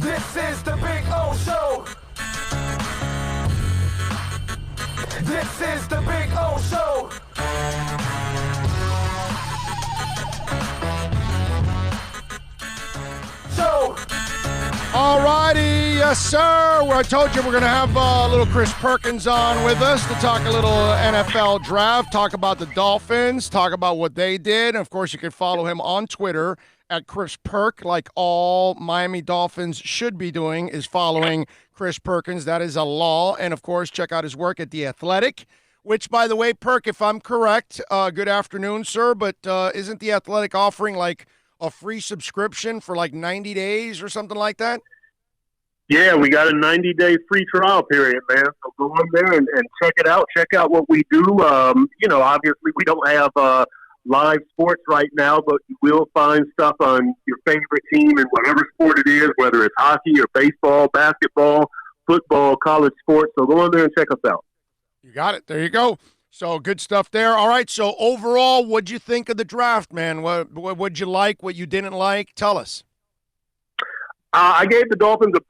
This is the Big O Show. This is the Big O Show. All righty, yes, sir. Well, I told you we're going to have a little Chris Perkins on with us to talk a little NFL draft, talk about the Dolphins, talk about what they did. And, of course, you can follow him on Twitter at Chris Perk, like all Miami Dolphins should be doing, is following Chris Perkins. That is a law. And, of course, check out his work at The Athletic, which, by the way, Perk, if I'm correct, good afternoon, sir, but isn't The Athletic offering, like, a free subscription for like 90 days or something like that? Yeah, we got a 90-day free trial period, man. So go in there and check it out. Check out what we do. Obviously we don't have live sports right now, but you will find stuff on your favorite team in whatever sport it is, whether it's hockey or baseball, basketball, football, college sports. So go in there and check us out. You got it. There you go. So good stuff there. All right. So overall, what'd you think of the draft, man? What'd you like? What you didn't like? Tell us. I gave the Dolphins a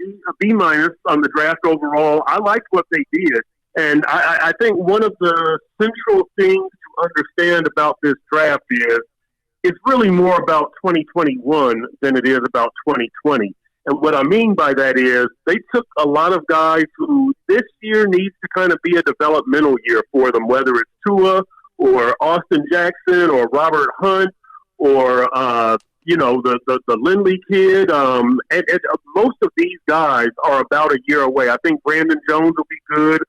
B minus on the draft overall. I liked what they did, and I think one of the central things to understand about this draft is it's really more about 2021 than it is about 2020. And what I mean by that is they took a lot of guys who this year needs to kind of be a developmental year for them, whether it's Tua or Austin Jackson or Robert Hunt or, the Lindley kid. And most of these guys are about a year away. I think Brandon Jones will be good.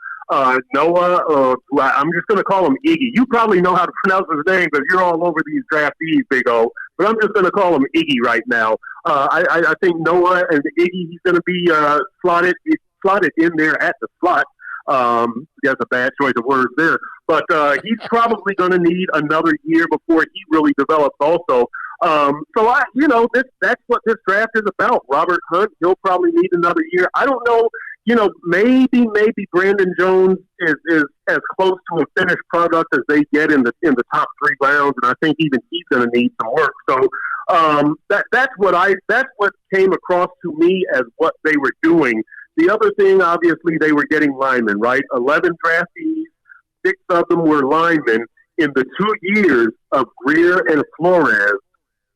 Noah, I'm just going to call him Iggy. You probably know how to pronounce his name because you're all over these draftees, Big O. But I'm just going to call him Iggy right now. I think Noah and Iggy, he's going to be slotted in there at the slot. That's a bad choice of words there. But he's probably going to need another year before he really develops also. That's what this draft is about. Robert Hunt, he'll probably need another year. I don't know. Maybe Brandon Jones is as close to a finished product as they get in the top 3 rounds, and I think even he's going to need some work. So that's what came across to me as what they were doing. The other thing, obviously, they were getting linemen, right? 11 draftees, 6 of them were linemen. In the 2 years of Greer and Flores,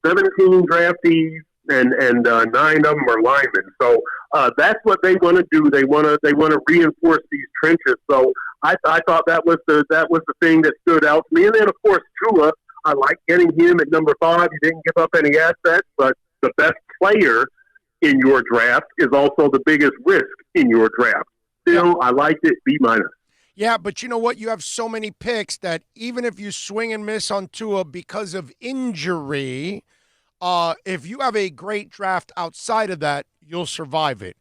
17 draftees and 9 of them are linemen. So that's what they want to do. They want to reinforce these trenches. So I thought that was the thing that stood out to me. And then of course Tua, I like getting him at number 5. He didn't give up any assets, but the best player in your draft is also the biggest risk in your draft. Still, I liked it. B minus. Yeah, but you know what? You have so many picks that even if you swing and miss on Tua because of injury, if you have a great draft outside of that, you'll survive it.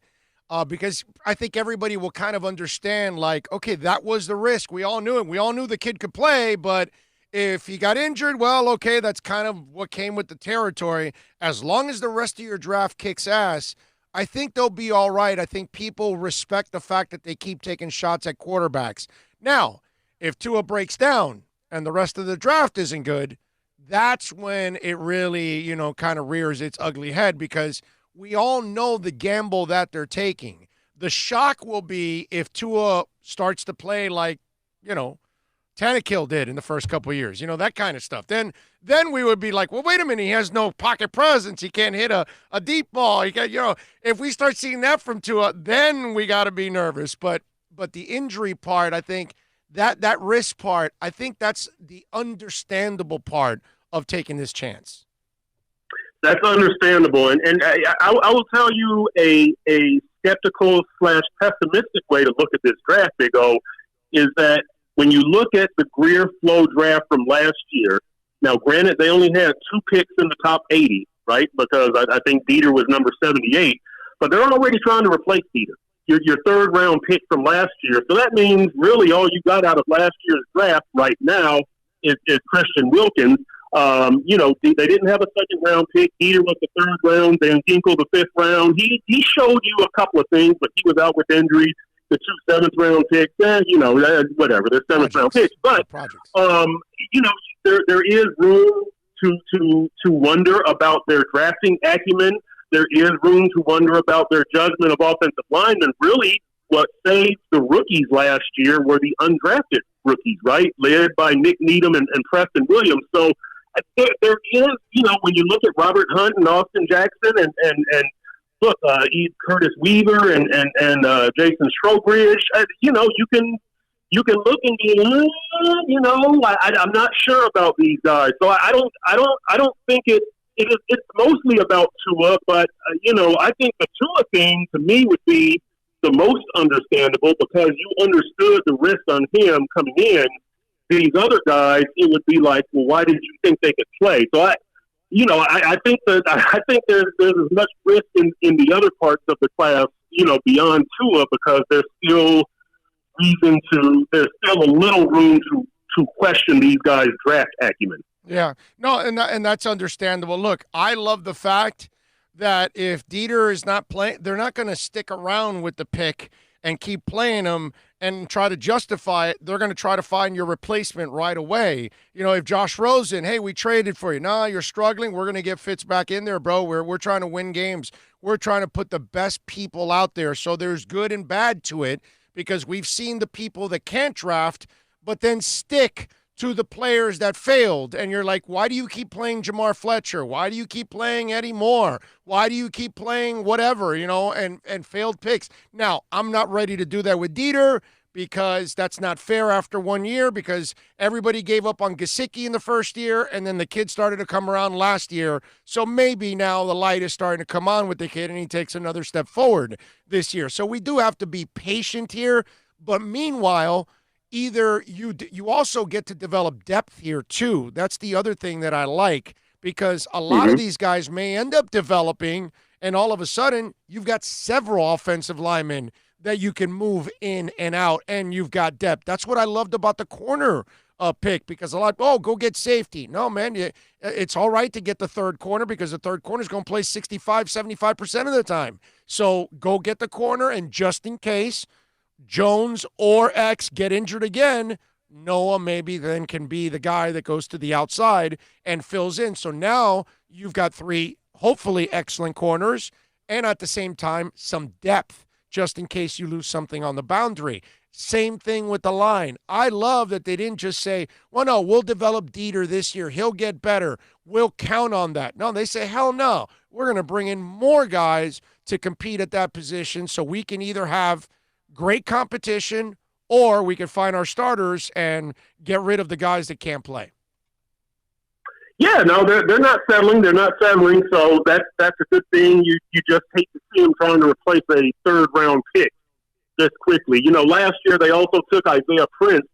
Because I think everybody will kind of understand, like, okay, that was the risk. We all knew it. We all knew the kid could play, but if he got injured, well, okay, that's kind of what came with the territory. As long as the rest of your draft kicks ass, I think they'll be all right. I think people respect the fact that they keep taking shots at quarterbacks. Now, if Tua breaks down and the rest of the draft isn't good, that's when it really, kind of rears its ugly head because we all know the gamble that they're taking. The shock will be if Tua starts to play like, Tannehill did in the first couple of years, that kind of stuff. Then we would be like, well, wait a minute, he has no pocket presence. He can't hit a deep ball. He got, if we start seeing that from Tua, then we got to be nervous. But the injury part, I think that risk part, I think that's the understandable part of taking this chance. That's understandable. And I will tell you a skeptical / pessimistic way to look at this draft, Big O, is that when you look at the Greer Flow draft from last year, now granted they only had 2 picks in the top 80, right? Because I think Dieter was number 78, but they're already trying to replace Dieter. Your 3rd round pick from last year. So that means really all you got out of last year's draft right now is Christian Wilkins. They didn't have a 2nd round pick. Dieter was the 3rd round, Van Ginkel the 5th round. He showed you a couple of things, but he was out with injuries. The 2 7th round picks, whatever. They're 7th round picks, but there is room to wonder about their drafting acumen. there is room to wonder about their judgment of offensive linemen. Really, what saved the rookies last year were the undrafted rookies, right, led by Nick Needham and Preston Williams. So there is, when you look at Robert Hunt and Austin Jackson and look, Curtis Weaver and Jason Strowbridge, you can look and be, I'm not sure about these guys. So I don't think it's mostly about Tua, but I think the Tua thing to me would be the most understandable because you understood the risk on him coming in. These other guys, it would be like, well, why did you think they could play? So I think there's as much risk in the other parts of the class, beyond Tua, because there's still a little room to question these guys' draft acumen. Yeah, no, and that's understandable. Look, I love the fact that if Dieter is not playing, they're not going to stick around with the pick and keep playing him and try to justify it. They're going to try to find your replacement right away. If Josh Rosen, hey, we traded for you. Nah, you're struggling. We're going to get Fitz back in there, bro. We're trying to win games. We're trying to put the best people out there. So there's good and bad to it because we've seen the people that can't draft but then stick to the players that failed. And you're like, why do you keep playing Jamar Fletcher? Why do you keep playing Eddie Moore? Why do you keep playing whatever, and failed picks? Now, I'm not ready to do that with Dieter because that's not fair after 1 year because everybody gave up on Gesicki in the first year and then the kid started to come around last year. So maybe now the light is starting to come on with the kid and he takes another step forward this year. So we do have to be patient here. But meanwhile, either you also get to develop depth here too. That's the other thing that I like because a lot of these guys may end up developing and all of a sudden you've got several offensive linemen that you can move in and out and you've got depth. That's what I loved about the corner pick because a lot, go get safety. No, man, it's all right to get the third corner because the third corner is going to play 65-75% of the time. So go get the corner and just in case Jones or X get injured again, Noah maybe then can be the guy that goes to the outside and fills in. So now you've got three hopefully excellent corners and at the same time some depth just in case you lose something on the boundary. Same thing with the line. I love that they didn't just say, well, no, we'll develop Dieter this year. He'll get better. We'll count on that. No, they say, hell no. We're going to bring in more guys to compete at that position so we can either have great competition, or we can find our starters and get rid of the guys that can't play. Yeah, no, they're not settling. They're not settling, so that's a good thing. You just hate to see them trying to replace a third-round pick this quickly. Last year they also took Isaiah Prince,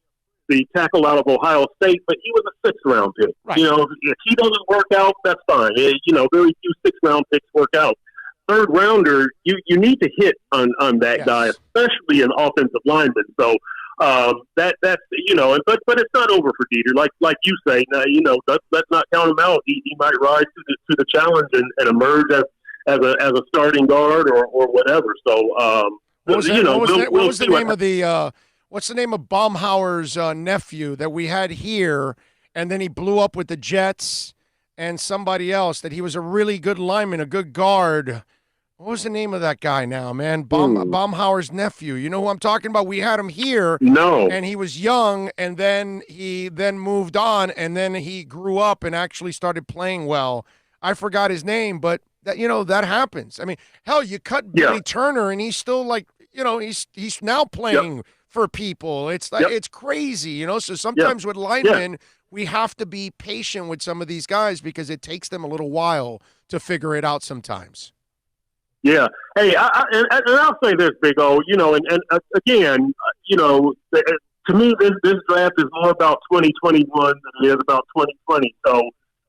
the tackle out of Ohio State, but he was a sixth-round pick. Right. If he doesn't work out, that's fine. Very few sixth-round picks work out. Third rounder, you need to hit on that guy, especially an offensive lineman. So that's but it's not over for Dieter. Like you say, let's not count him out. He might rise to the challenge and emerge as a starting guard or whatever. So what's the name of Baumhauer's nephew that we had here, and then he blew up with the Jets and somebody else that he was a really good lineman, a good guard. What was the name of that guy now, man? Baumhauer's nephew. You know who I'm talking about? We had him here. No. And he was young, and then he moved on, and then he grew up and actually started playing well. I forgot his name, but that happens. I mean, hell, you cut Billy Turner, and he's still he's now playing for people. It's like it's crazy, So sometimes with linemen, we have to be patient with some of these guys because it takes them a little while to figure it out sometimes. Yeah. Hey, and I'll say this, Big O, and again, to me, this draft is more about 2021 than it is about 2020. So,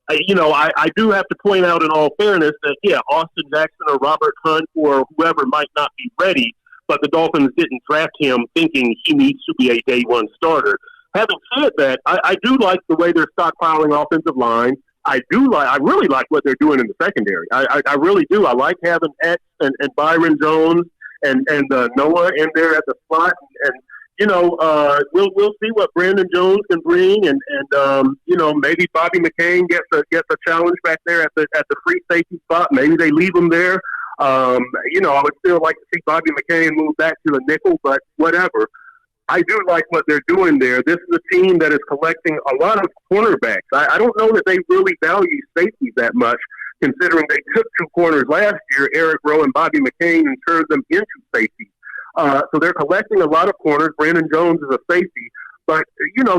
I do have to point out in all fairness that, Austin Jackson or Robert Hunt or whoever might not be ready, but the Dolphins didn't draft him thinking he needs to be a day one starter. Having said that, I do like the way they're stockpiling offensive line. I really like what they're doing in the secondary. I really do. I like having X and Byron Jones and Noah in there at the slot. And we'll see what Brandon Jones can bring, and maybe Bobby McCain gets a challenge back there at the free safety spot. Maybe they leave him there. I would still like to see Bobby McCain move back to the nickel, but whatever. I do like what they're doing there. This is a team that is collecting a lot of cornerbacks. I don't know that they really value safety that much, considering they took 2 corners last year, Eric Rowe and Bobby McCain, and turned them into safety. So they're collecting a lot of corners. Brandon Jones is a safety. But,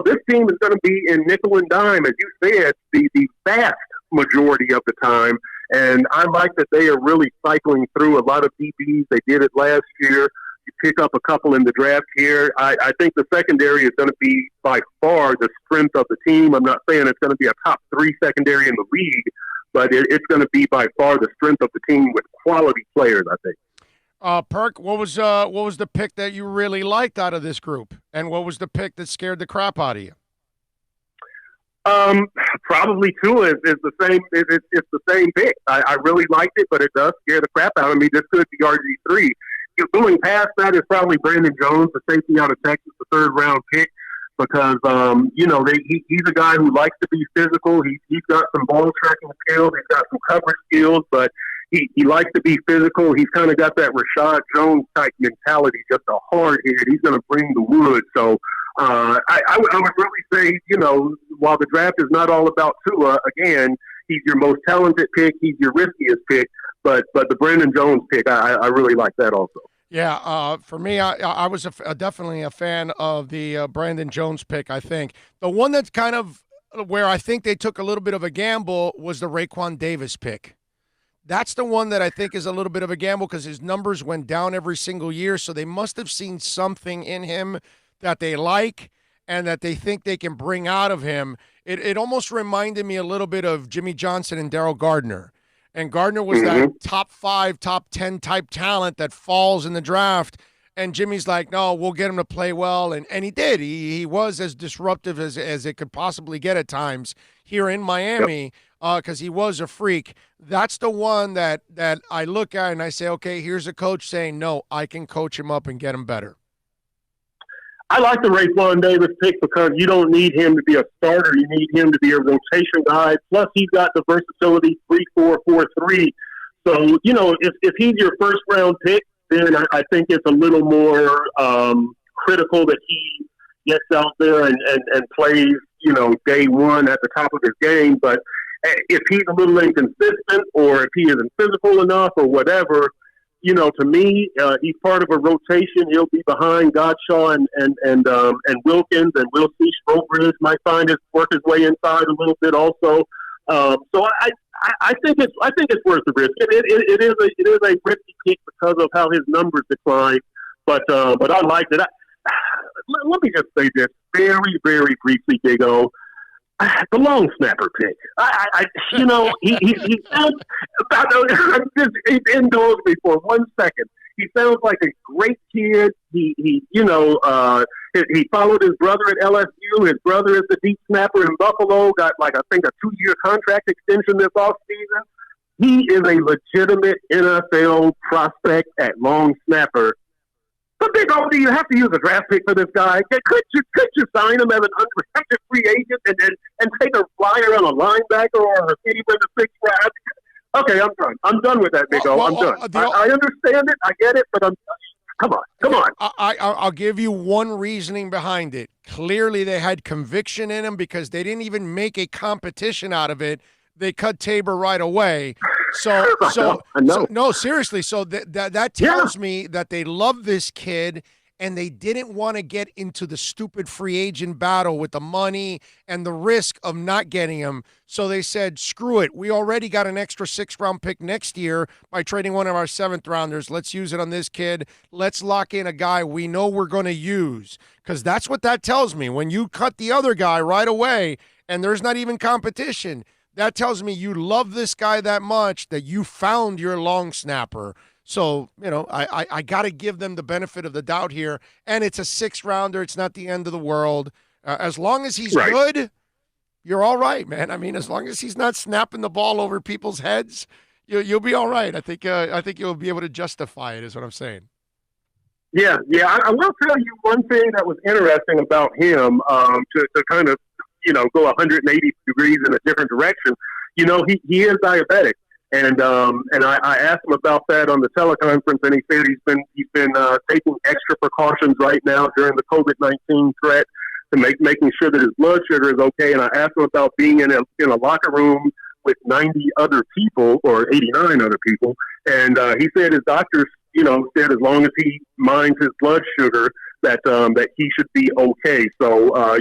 this team is going to be in nickel and dime, as you said, the vast majority of the time. And I like that they are really cycling through a lot of DBs. They did it last year. You pick up a couple in the draft here. I think the secondary is going to be by far the strength of the team. I'm not saying it's going to be a top 3 secondary in the league, but it's going to be by far the strength of the team with quality players, I think. Perk, what was the pick that you really liked out of this group, and what was the pick that scared the crap out of you? Probably Tua is the same. It's the same pick. I really liked it, but it does scare the crap out of me. This could be RG3. Going past that is probably Brandon Jones, the safety out of Texas, the 3rd-round pick, because he's a guy who likes to be physical. He's got some ball tracking skills. He's got some coverage skills, but he likes to be physical. He's kind of got that Rashad Jones type mentality, just a hard hit. He's going to bring the wood. So I would really say, while the draft is not all about Tua, again, he's your most talented pick. He's your riskiest pick. But the Brandon Jones pick, I really like that also. Yeah, for me, I was definitely a fan of the Brandon Jones pick, I think. The one that's kind of where I think they took a little bit of a gamble was the Raekwon Davis pick. That's the one that I think is a little bit of a gamble because his numbers went down every single year, so they must have seen something in him that they like and that they think they can bring out of him. It almost reminded me a little bit of Jimmy Johnson and Darryl Gardner. And Gardner was that top 5, top 10 type talent that falls in the draft. And Jimmy's like, no, we'll get him to play well. And he did. He was as disruptive as it could possibly get at times here in Miami because he was a freak. That's the one that I look at and I say, okay, here's a coach saying, no, I can coach him up and get him better. I like the Raekwon Davis pick because you don't need him to be a starter. You need him to be a rotation guy. Plus, he's got the versatility 3-4-4-3. So, if he's your first-round pick, then I think it's a little more critical that he gets out there and plays, day one at the top of his game. But if he's a little inconsistent or if he isn't physical enough or whatever, to me, he's part of a rotation. He'll be behind Godshaw and Wilkins, and we'll see Strobridge might work his way inside a little bit also. So I think it's worth the risk. It is a risky pick because of how his numbers decline, but I liked it. Let me just say this very, very briefly, Big O. The long snapper pick. He sounds. Just indulge me for 1 second. He sounds like a great kid. He followed his brother at LSU. His brother is the deep snapper in Buffalo. Got I think a 2-year contract extension this offseason. He is a legitimate NFL prospect at long snapper. But Big O, do you have to use a draft pick for this guy? Could you sign him as an unrestricted free agent and take a flyer on a linebacker or a receiver in the 6th round? Okay, I'm done. I'm done with that, Big O. I'm done. I understand it. I get it, but come on. I'll give you one reasoning behind it. Clearly, they had conviction in him because they didn't even make a competition out of it. They cut Tabor right away. So no, seriously. So that tells me that they love this kid and they didn't want to get into the stupid free agent battle with the money and the risk of not getting him. So they said, screw it. We already got an extra 6th-round pick next year by trading one of our 7th-rounders. Let's use it on this kid. Let's lock in a guy we know we're going to use, because that's what that tells me. When you cut the other guy right away and there's not even competition, that tells me you love this guy that much that you found your long snapper. So, I got to give them the benefit of the doubt here. And it's a 6th-rounder. It's not the end of the world. As long as he's good, you're all right, man. I mean, as long as he's not snapping the ball over people's heads, you'll be all right. I think you'll be able to justify it, is what I'm saying. Yeah. I will tell you one thing that was interesting about him, to kind of, go 180 degrees in a different direction. He is diabetic. And I asked him about that on the teleconference, and he said he's been taking extra precautions right now during the COVID-19 threat to making sure that his blood sugar is okay. And I asked him about being in a locker room with 90 other people or 89 other people, and he said his doctors, said as long as he minds his blood sugar, that he should be okay. So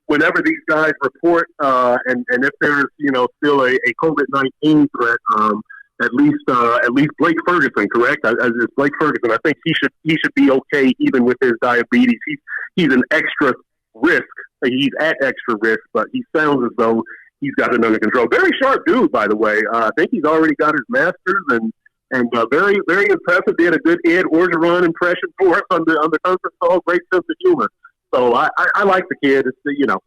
whenever these guys report, and if there's still a COVID-19 threat, at least Blake Ferguson, correct? It's Blake Ferguson. I think he should be okay even with his diabetes. He's an extra risk. He's at extra risk, but he sounds as though he's got it under control. Very sharp dude, by the way. I think he's already got his master's and very, very impressive. Did a good Ed Orgeron impression for us on the conference call. Great sense of humor. So I like the kid. It's,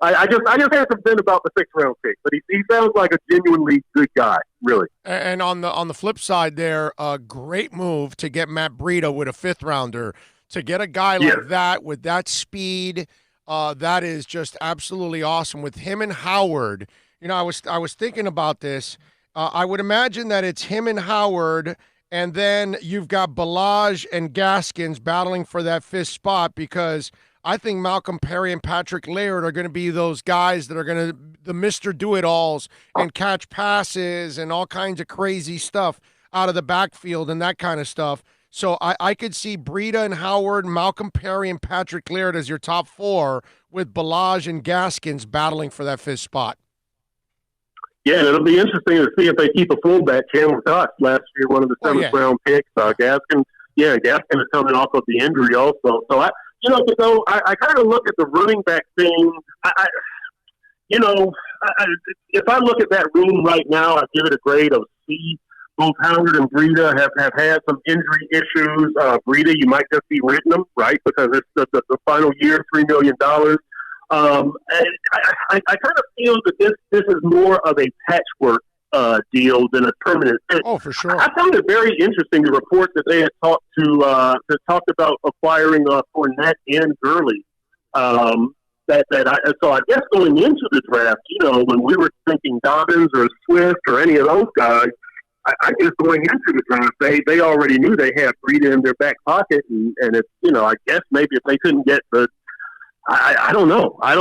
I just had some been about the 6th round pick, but he sounds like a genuinely good guy, really. And on the flip side, there, a great move to get Matt Breida with a 5th rounder. To get a guy like that with that speed, that is just absolutely awesome. With him and Howard, I was thinking about this. I would imagine that it's him and Howard, and then you've got Balaj and Gaskins battling for that 5th spot, because I think Malcolm Perry and Patrick Laird are going to be those guys that are going to the Mr. Do-It-Alls and catch passes and all kinds of crazy stuff out of the backfield and that kind of stuff. So I could see Breida and Howard, Malcolm Perry and Patrick Laird as your top 4, with Balaj and Gaskins battling for that 5th spot. Yeah, and it'll be interesting to see if they keep a fullback. Chandler Cox last year, one of the 7th round picks. Gaskins is coming off of the injury also. So I kind of look at the running back thing. If I look at that room right now, I give it a grade of C. Both Howard and Breida have had some injury issues. Breida, you might just be renting them, right? Because it's the final year, $3 million. And I kind of feel that this is more of a patchwork deal than a permanent fix. Oh, for sure. I found it very interesting, the report that they had talked about acquiring Fournette and Gurley. So I guess going into the draft, when we were thinking Dobbins or Swift or any of those guys, I guess going into the draft, they already knew they had Breida in their back pocket, and it's I guess maybe if they couldn't get the I don't know. I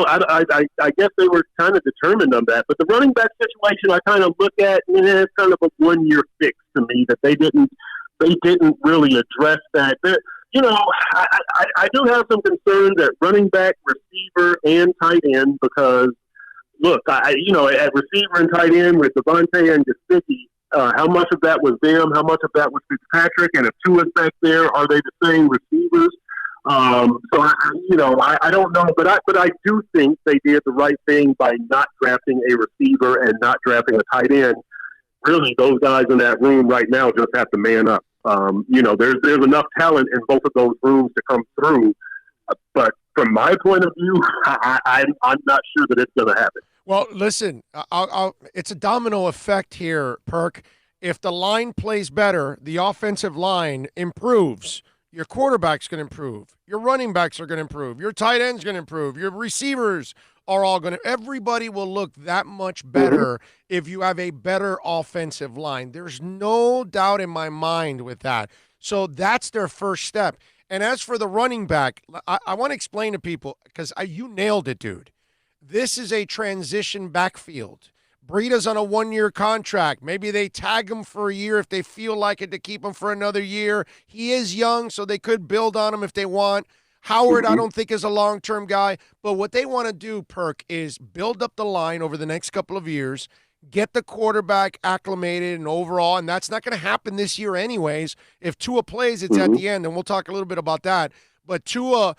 guess they were kind of determined on that. But the running back situation, I kind of look at, it's kind of a 1-year fix to me that they didn't really address that. I do have some concerns at running back, receiver, and tight end because, look, at receiver and tight end with Devontae and Gesicki, how much of that was them? How much of that was Fitzpatrick? And if Tua's back there, are they the same receivers? So I don't know, but I do think they did the right thing by not drafting a receiver and not drafting a tight end. Really, those guys in that room right now just have to man up. There's enough talent in both of those rooms to come through. But from my point of view, I'm not sure that it's going to happen. Well, listen, it's a domino effect here, Perk. If the line plays better, the offensive line improves. Your quarterback's going to improve. Your running backs are going to improve. Your tight end's going to improve. Your receivers are all going to – everybody will look that much better if you have a better offensive line. There's no doubt in my mind with that. So that's their first step. And as for the running back, I want to explain to people because you nailed it, dude. This is a transition backfield. Breida's on a 1-year contract. Maybe they tag him for a year if they feel like it to keep him for another year. He is young, so they could build on him if they want. Howard, I don't think is a long-term guy. But what they want to do, Perk, is build up the line over the next couple of years, get the quarterback acclimated and overall, and that's not going to happen this year anyways. If Tua plays, it's at the end, and we'll talk a little bit about that. But Tua,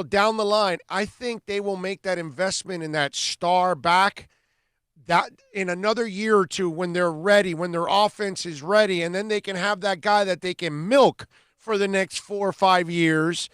down the line, I think they will make that investment in that star back that in another year or two when they're ready, when their offense is ready, and then they can have that guy that they can milk for the next 4 or 5 years,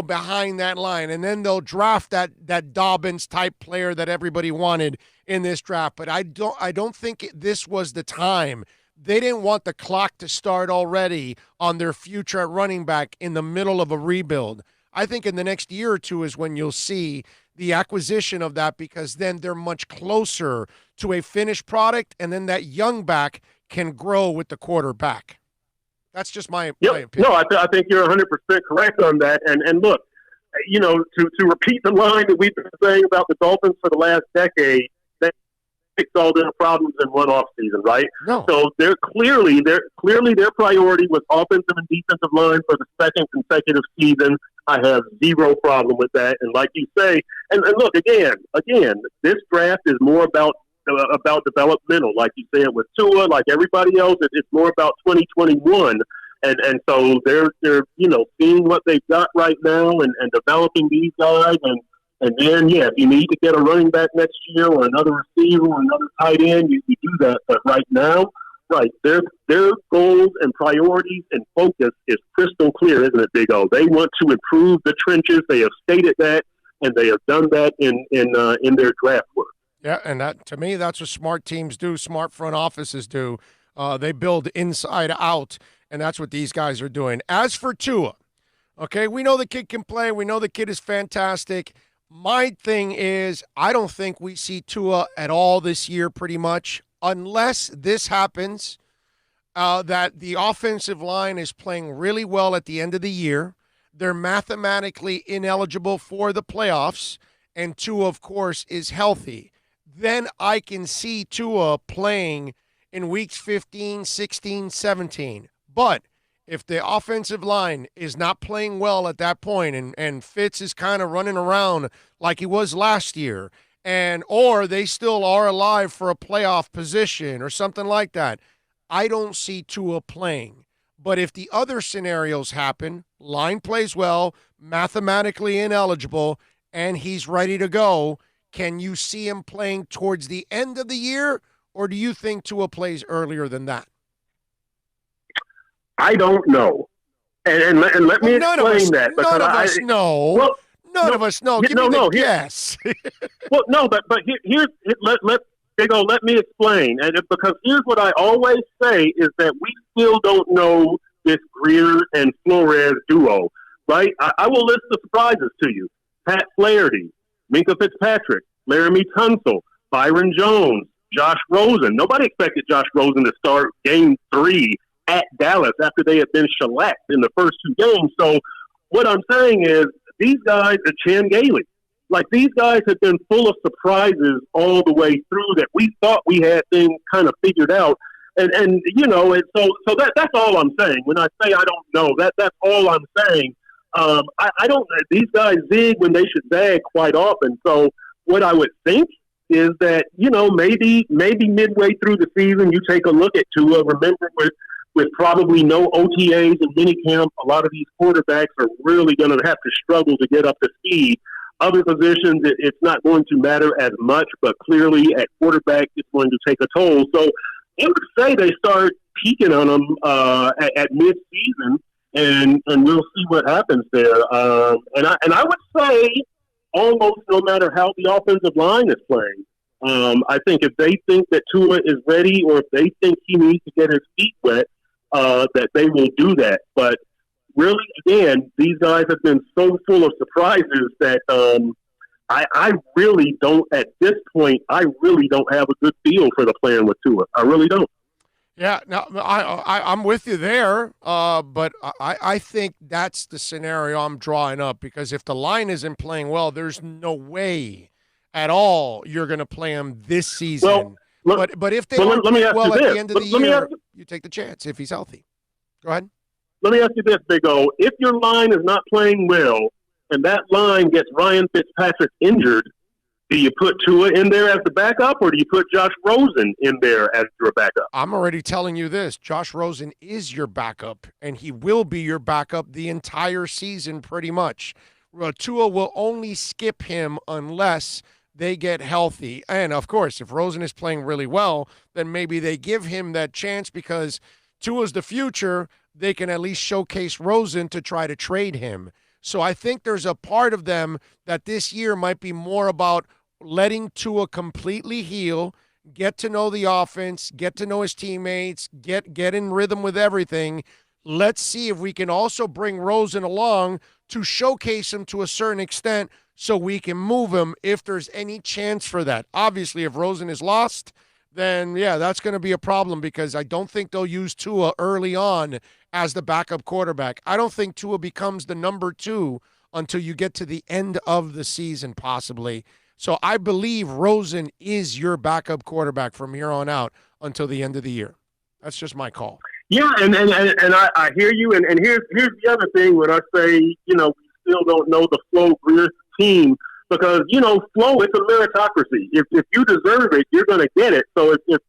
behind that line. And then they'll draft that Dobbins type player that everybody wanted in this draft. But I don't think this was the time they didn't want the clock to start already on their future at running back in the middle of a rebuild. I think in the next year or two is when you'll see the acquisition of that, because then they're much closer to a finished product, and then that young back can grow with the quarterback. That's just my opinion. No, I think you're 100% correct on that. And look, to repeat the line that we've been saying about the Dolphins for the last decade, they fixed all their problems in one off season, right? No. So they're clearly their priority was offensive and defensive line for the second consecutive season. I have zero problem with that. And like you say, and look, again, this draft is more about developmental, like you said with Tua, like everybody else. It's more about 2021, and so they're seeing what they've got right now and developing these guys, and then if you need to get a running back next year or another receiver or another tight end, you do that. But right now, their goals and priorities and focus is crystal clear, isn't it, Big O? They want to improve the trenches. They have stated that, and they have done that in their draft work. Yeah, and that, to me, that's what smart teams do, smart front offices do. They build inside out, and that's what these guys are doing. As for Tua, okay, we know the kid can play. We know the kid is fantastic. My thing is, I don't think we see Tua at all this year pretty much, unless this happens, that the offensive line is playing really well at the end of the year. They're mathematically ineligible for the playoffs, and Tua, of course, is healthy. Then I can see Tua playing in weeks 15, 16, 17. But if the offensive line is not playing well at that point, and Fitz is kind of running around like he was last year, or they still are alive for a playoff position or something like that, I don't see Tua playing. But if the other scenarios happen, line plays well, mathematically ineligible, and he's ready to go, can you see him playing towards the end of the year, or do you think Tua plays earlier than that? I don't know. And let me explain that. None of us know. Well, none of us know. Give me the guess. Well, no, but let me explain. Because here's what I always say is that we still don't know this Greer and Flores duo, right? I will list the surprises to you. Pat Flaherty, Minkah Fitzpatrick, Laramie Tunsil, Byron Jones, Josh Rosen. Nobody expected Josh Rosen to start Game 3 at Dallas after they had been shellacked in the first two games. So what I'm saying is these guys are Chan Gailey. Like, these guys have been full of surprises all the way through that we thought we had things kind of figured out. So that's all I'm saying. When I say I don't know, that's all I'm saying. I don't. These guys zig when they should zag quite often. So what I would think is that maybe midway through the season you take a look at Tua. Remember, with probably no OTAs and minicamp, a lot of these quarterbacks are really going to have to struggle to get up to speed. Other positions, it's not going to matter as much, but clearly at quarterback, it's going to take a toll. So I would say they start peaking on them at mid-season, and we'll see what happens there. And I would say almost no matter how the offensive line is playing, I think if they think that Tua is ready, or if they think he needs to get his feet wet, that they will do that. But really, again, these guys have been so full of surprises that I really don't, at this point, I really don't have a good feel for the plan with Tua. I really don't. Yeah, no, I'm with you there, but I think that's the scenario I'm drawing up, because if the line isn't playing well, there's no way at all you're going to play him this season. But if they aren't playing well at the end of the year, you take the chance if he's healthy. Go ahead. Let me ask you this, Big O. If your line is not playing well and that line gets Ryan Fitzpatrick injured, do you put Tua in there as the backup, or do you put Josh Rosen in there as your backup? I'm already telling you this. Josh Rosen is your backup, and he will be your backup the entire season pretty much. Tua will only skip him unless they get healthy. And, of course, if Rosen is playing really well, then maybe they give him that chance, because Tua's the future. They can at least showcase Rosen to try to trade him. So I think there's a part of them that this year might be more about letting Tua completely heal, get to know the offense, get to know his teammates, get in rhythm with everything. Let's see if we can also bring Rosen along to showcase him to a certain extent so we can move him if there's any chance for that. Obviously, if Rosen is lost, then, yeah, that's going to be a problem because I don't think they'll use Tua early on as the backup quarterback. I don't think Tua becomes the number 2 until you get to the end of the season, possibly. So I believe Rosen is your backup quarterback from here on out until the end of the year. That's just my call. Yeah, and I hear you. And here's the other thing when I say, we still don't know the Flo Greer team because, Flo, it's a meritocracy. If you deserve it, you're going to get it. So if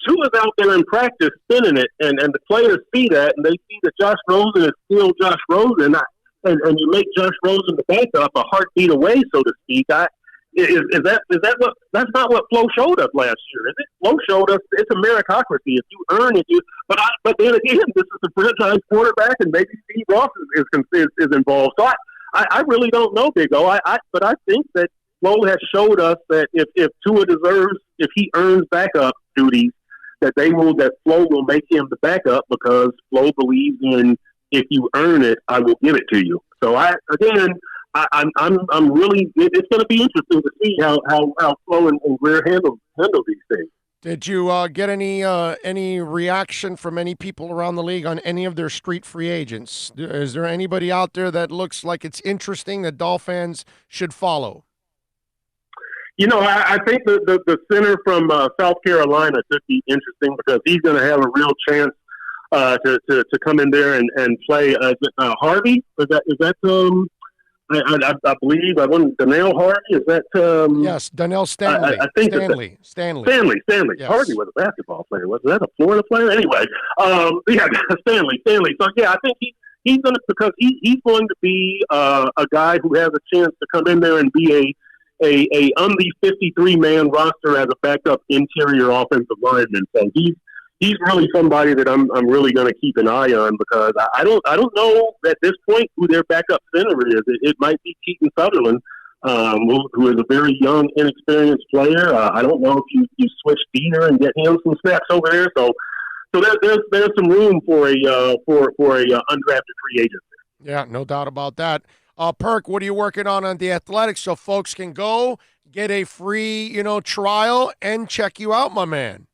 Tua's out there in practice spinning it and the players see that and they see that Josh Rosen is still Josh Rosen, and you make Josh Rosen the backup a heartbeat away, so to speak, that's not what Flo showed us last year, is it? Flo showed us it's a meritocracy. If you earn it, but then again, this is a franchise quarterback, and maybe Steve Ross is involved. So I really don't know, Big O. But I think that Flo has showed us that if Tua deserves, if he earns backup duties, that Flo will make him the backup because Flo believes in if you earn it, I will give it to you. So I'm really. It's going to be interesting to see how Flo and Greer handle these things. Did you get any reaction from any people around the league on any of their street free agents? Is there anybody out there that looks like it's interesting that Dolphins should follow? I think the center from South Carolina could be interesting because he's going to have a real chance to come in there and play. Harvey? Is that I believe Donnell Harvey. Is that yes, Donnell Stanley. I think Stanley. Yes. Harvey was a basketball player. Was that a Florida player? Anyway, Stanley. So yeah, I think he's going to because he's going to be a guy who has a chance to come in there and be a on the 53-man roster as a backup interior offensive lineman. So he's really somebody that I'm really going to keep an eye on because I don't know at this point who their backup center is. It might be Keaton Sutherland, who is a very young, inexperienced player. I don't know if you switch Dieter and get him some snaps over there. So there's some room for a undrafted free agent there. Yeah, no doubt about that. Perk, what are you working on The Athletic so folks can go get a free trial and check you out, my man?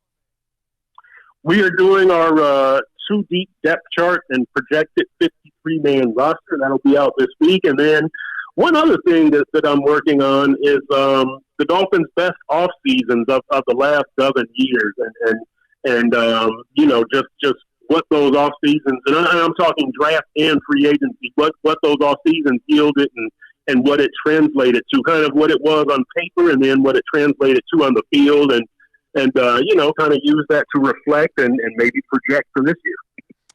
We are doing our two deep depth chart and projected 53-man roster. That'll be out this week. And then one other thing that I'm working on is the Dolphins' best off seasons of the last dozen years, and just what those off seasons, and I'm talking draft and free agency, what those off seasons yielded and what it translated to, kind of what it was on paper, and then what it translated to on the field, and kind of use that to reflect and maybe project for this year.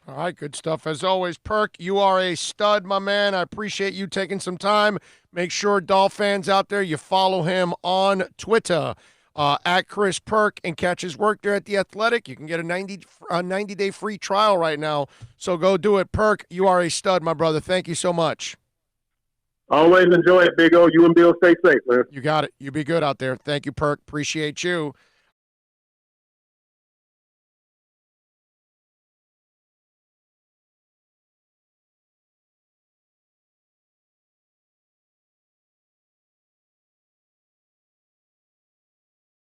All right, good stuff. As always, Perk, you are a stud, my man. I appreciate you taking some time. Make sure, Dolph fans out there, you follow him on Twitter at Chris Perk and catch his work there at The Athletic. You can get a 90-day free trial right now, so go do it. Perk, you are a stud, my brother. Thank you so much. Always enjoy it, Big O. You and Bill stay safe, man. You got it. You be good out there. Thank you, Perk. Appreciate you.